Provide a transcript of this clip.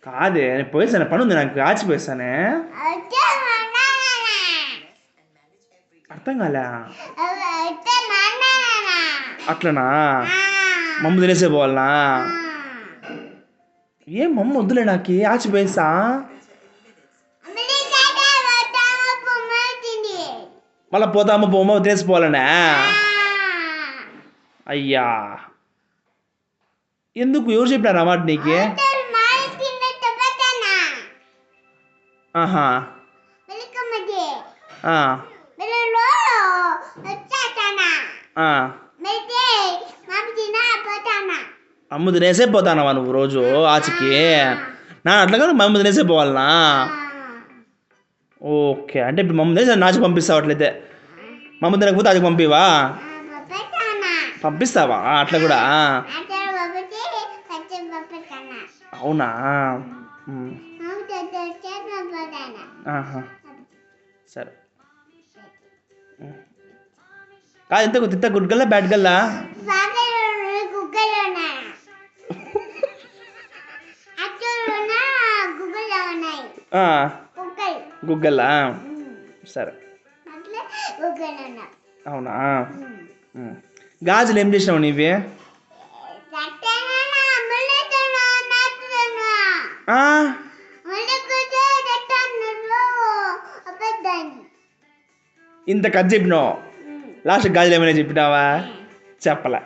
కాదే నేను పోయేసాను, పని ఉంది నాకు, ఆచిపోయేసానే. అర్థం కాలే. అట్లనా? మమ్మ తినేసే పోవాలనా? ఏం మమ్మ వద్దులే నాకు, ఆచిపోయేసా. మళ్ళీ పోతామో పోమో తినేసిపోవాలనే. అయ్యా ఎందుకు, ఎవరు చెప్పినారు ఆ మాట నీకు? ఆహా అమ్మ తినేసే పోతానవా నువ్వు రోజు ఆచికి? నా అట్లాగా మమ్మ తినేసే పోవాలనా? ఓకే, అంటే ఇప్పుడు మమ్మ తినేసి నాచి పంపిస్తావు అట్లయితే. మమ్మ తినకపోతే అది పంపివా? పంపిస్తావా అట్లా కూడా? అవునా? ఆహా సరే. కాదు ఎంత తిత్త, గుడ్ గల్లా బ్యాడ్ గల్లా? గుగ్గల్లా? సరే. అవునా? గాజులు ఏం చేసినావు నీవి? ఇంత కథ చెప్పినావు, లాస్ట్ గాజులు ఏమైనా చెప్పినావా? చెప్పలే.